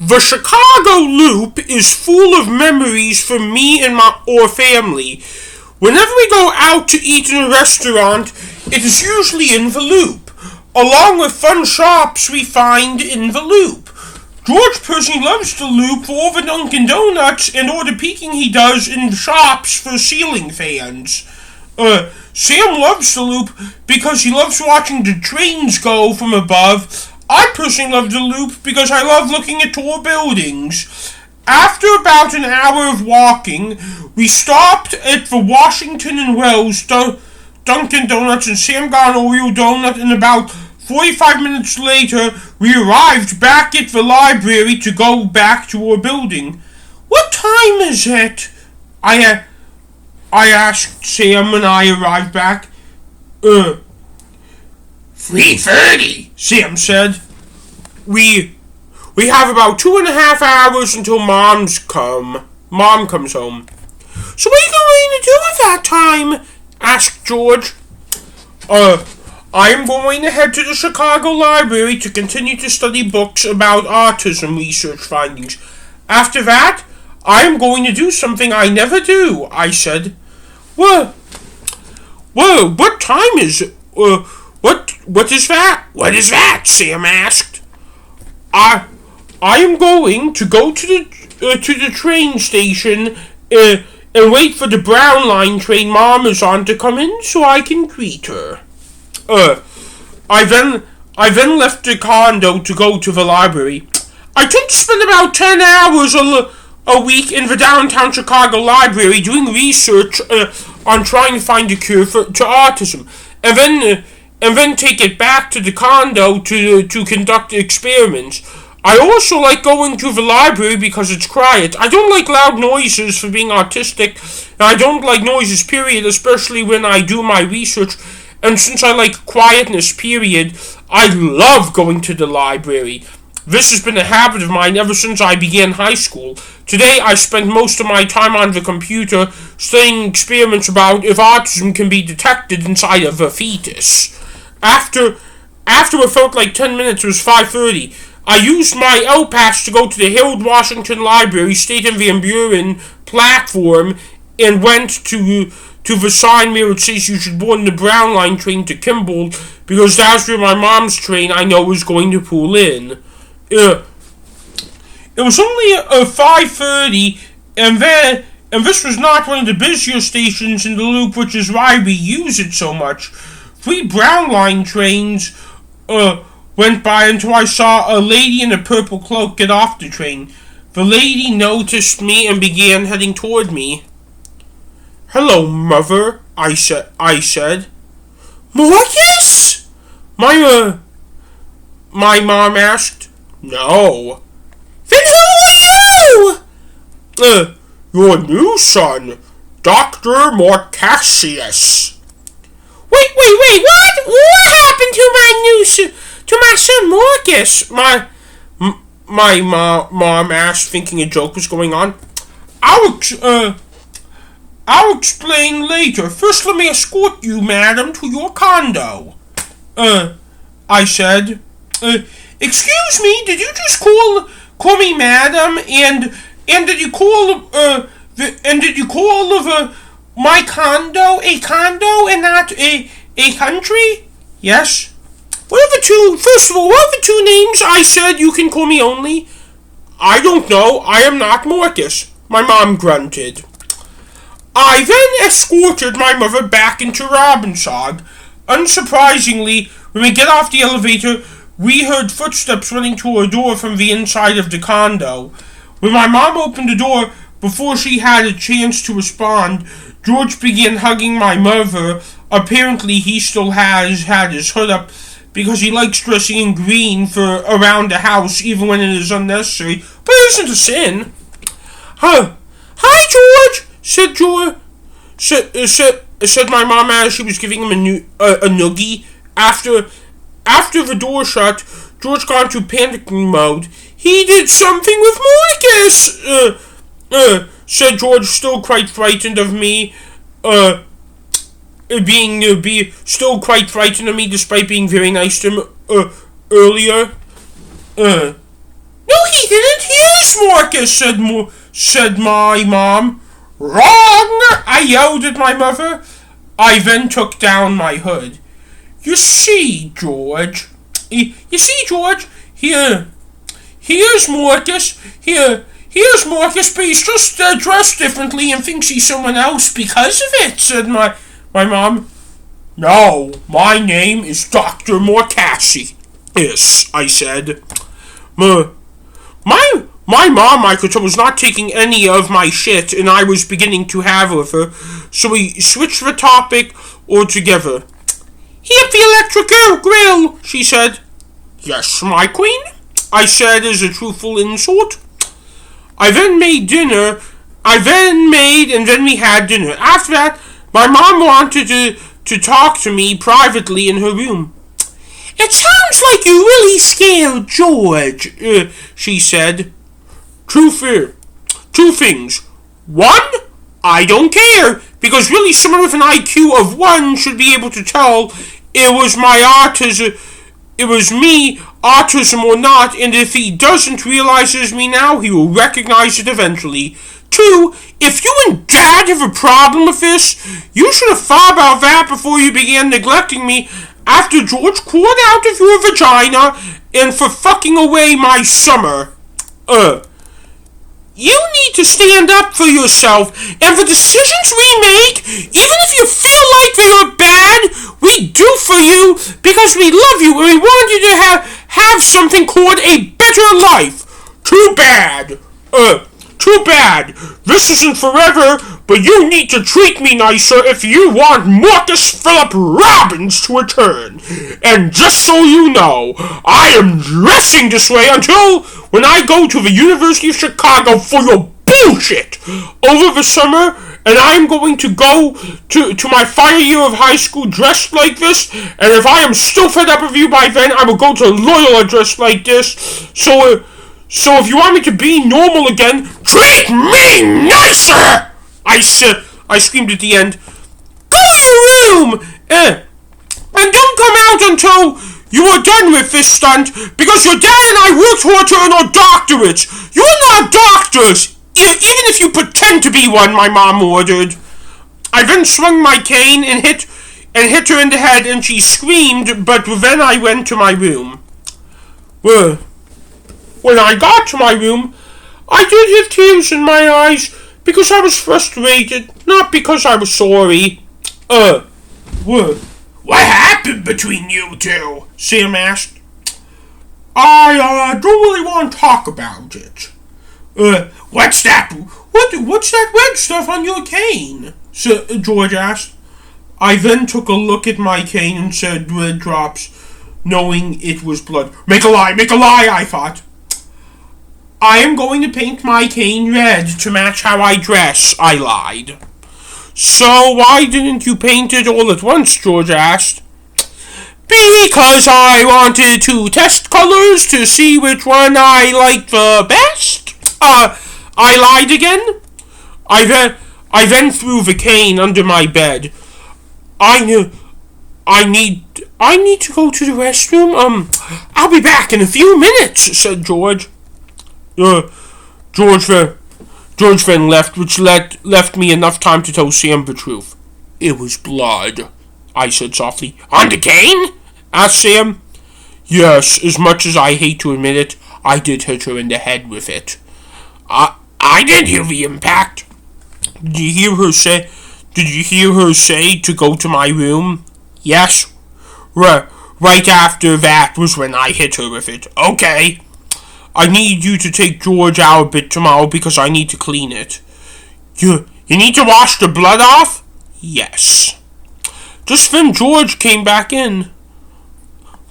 The Chicago Loop is full of memories for me and my family. Whenever we go out to eat in a restaurant, it is usually in the Loop, along with fun shops we find in the Loop. George personally loves the Loop for all the Dunkin' Donuts and all the peeking he does in the shops for ceiling fans. Sam loves the Loop because he loves watching the trains go from above. I personally love the Loop because I love looking at tall buildings. After about an hour of walking, we stopped at the Washington and Wells Dunkin' Donuts, and Sam got an Oreo donut, and about 45 minutes later, we arrived back at the library to go back to our building. What time is it? I asked Sam when I arrived back. 3:30, Sam said. We have about 2.5 hours until Mom comes home. So what are you going to do at that time? Asked George. I am going to head to the Chicago Library to continue to study books about autism research findings. After that, I am going to do something I never do, I said. Whoa, what time is it? What is that? What is that? Sam asked. I am going to go to the train station and wait for the Brown Line train Mom is on to come in so I can greet her. I then left the condo to go to the library. I tend to spend about 10 hours a week in the downtown Chicago library doing research on trying to find a cure to autism, and then take it back to the condo to conduct experiments. I also like going to the library because it's quiet. I don't like loud noises for being autistic, and I don't like noises, period, especially when I do my research. And since I like quietness, period, I love going to the library. This has been a habit of mine ever since I began high school. Today, I spent most of my time on the computer studying experiments about if autism can be detected inside of a fetus. After what felt like 10 minutes, it was 5:30. I used my L-Pass to go to the Harold Washington Library, stayed in Van Buren platform, and went to the sign where it says you should board the Brown Line train to Kimball, because that's where my mom's train I know is going to pull in. It was only 5:30, and this was not one of the busier stations in the Loop, which is why we use it so much. 3 Brown Line trains went by until I saw a lady in a purple cloak get off the train. The lady noticed me and began heading toward me. "Hello, Mother," I said. "Marcus?" My mom asked. "No." "Then who are you?" Your new son, Dr. Marcacius." Wait, what? What happened to my son Marcus? My mom asked, thinking a joke was going on. I'll explain later. First, let me escort you, madam, to your condo. I said. Excuse me, did you just call me madam, and did you call my condo a condo and not a country? Yes. First of all, what are the 2 names I said you can call me only? I don't know. I am not Marcus, my mom grunted. I then escorted my mother back into Robbinsog. Unsurprisingly, when we get off the elevator, we heard footsteps running to our door from the inside of the condo. When my mom opened the door, before she had a chance to respond, George began hugging my mother. Apparently, he still has had his hood up because he likes dressing in green for around the house, even when it is unnecessary. But it isn't a sin. "Hi, George," said my mom as she was giving him a noogie. After the door shut, George got into panicking mode. "He did something with Marcus," said George, still quite frightened of me. Still quite frightened of me, despite being very nice to him earlier. "No, he didn't. He house, Marcus, said my mom. Wrong, I yelled at my mother. I then took down my hood. You see, George, here's Marcus, here's Marcus, but he's just dressed differently and thinks he's someone else because of it, said my mom. No, my name is Dr. Marcacius, I said. My mom, I could tell, was not taking any of my shit, and I was beginning to have with her, so we switched the topic altogether. Heat the electric grill, she said. Yes, my queen, I said as a truthful insult. I then made and then we had dinner. After that, my mom wanted to talk to me privately in her room. It sounds like you really scared George, she said. Two things. One, I don't care, because really someone with an IQ of 1 should be able to tell it was me, autism or not, and if he doesn't realize it is me now, he will recognize it eventually. 2, if you and Dad have a problem with this, you should have thought about that before you began neglecting me after George crawled out of your vagina and for fucking away my summer. You need to stand up for yourself, and the decisions we make, even if you feel like they are bad, we do for you because we love you and we want you to have something called a better life. Too bad. This isn't forever, but you need to treat me nicer if you want Marcus Philip Robbins to return. And just so you know, I am dressing this way until when I go to the University of Chicago for your bullshit over the summer, and I am going to go to my final year of high school dressed like this, and if I am still fed up with you by then, I will go to Loyola dressed like this, So if you want me to be normal again, treat me nicer! I screamed at the end. Go to your room! And don't come out until you are done with this stunt, because your dad and I worked hard to earn our doctorates. You're not doctors, even if you pretend to be one, my mom ordered. I then swung my cane and hit her in the head, and she screamed, but then I went to my room. When I got to my room, I did have tears in my eyes because I was frustrated, not because I was sorry. What happened between you two? Sam asked. I don't really want to talk about it. What's that? What's that red stuff on your cane? George asked. I then took a look at my cane and said red drops, knowing it was blood. Make a lie, I thought. I am going to paint my cane red to match how I dress, I lied. So why didn't you paint it all at once, George asked. Because I wanted to test colors to see which one I liked the best. I lied again. I then threw the cane under my bed. I need to go to the restroom. I'll be back in a few minutes, said George. George then left, which left me enough time to tell Sam the truth. It was blood, I said softly. On the cane? Asked Sam. Yes, as much as I hate to admit it, I did hit her in the head with it. I didn't hear the impact. Did you hear her say to go to my room? Yes. Right after that was when I hit her with it. Okay. I need you to take George out a bit tomorrow because I need to clean it. You need to wash the blood off? Yes. Just then George came back in.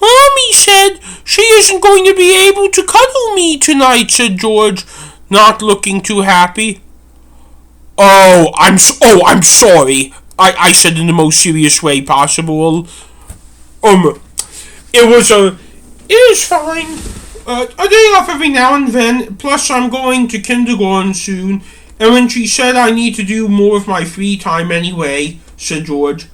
Mommy said she isn't going to be able to cuddle me tonight, said George, not looking too happy. I'm sorry, I said in the most serious way possible. It is fine. A day off every now and then, plus I'm going to kindergarten soon, and when she said I need to do more of my free time anyway, said George.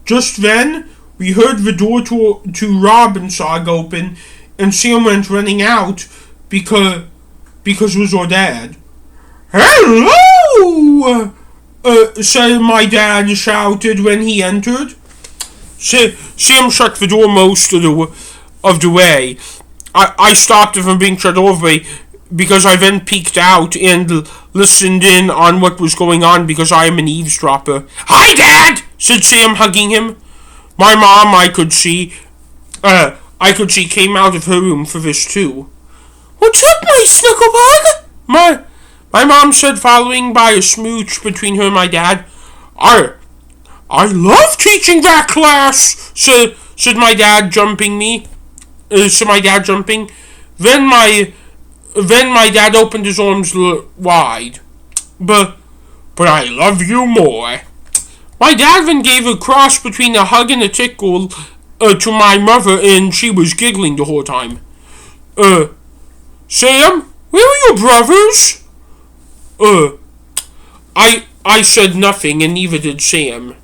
Just then, we heard the door to Robbinsog open, and Sam went running out because because it was our dad. "Hello!" said my dad shouted when he entered. Sam shut the door most of the way. I stopped it from being shut over because I then peeked out and listened in on what was going on because I am an eavesdropper. "Hi, Dad!" said Sam, hugging him. My mom, I could see, came out of her room for this too. "What's up, my Snugglebug?" My mom said, following by a smooch between her and my dad. I love teaching that class," said my dad, jumping me. Then my dad opened his arms wide. But I love you more. My dad then gave a cross between a hug and a tickle to my mother, and she was giggling the whole time. "Sam, where are your brothers?" I said nothing, and neither did Sam.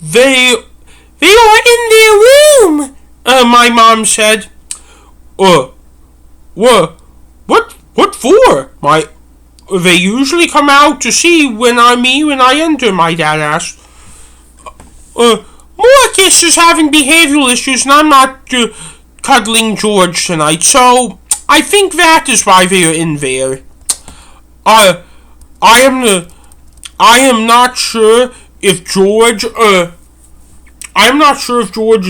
They are in their room," my mom said. What for? They usually come out to see when I enter, my dad asked. Marcus is having behavioral issues, and I'm not cuddling George tonight, so I think that is why they are in there. I am not sure if George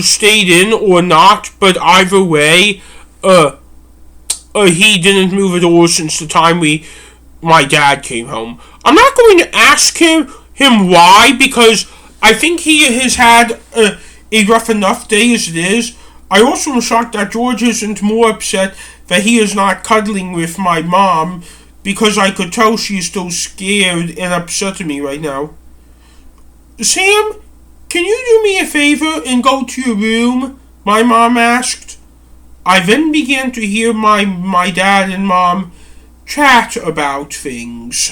stayed in or not, but either way, he didn't move at all since the time my dad came home. I'm not going to ask him why, because I think he has had a rough enough day as it is. I also am shocked that George isn't more upset that he is not cuddling with my mom, because I could tell she's still scared and upset at me right now. "Sam, can you do me a favor and go to your room?" my mom asked. I then began to hear my dad and mom chat about things.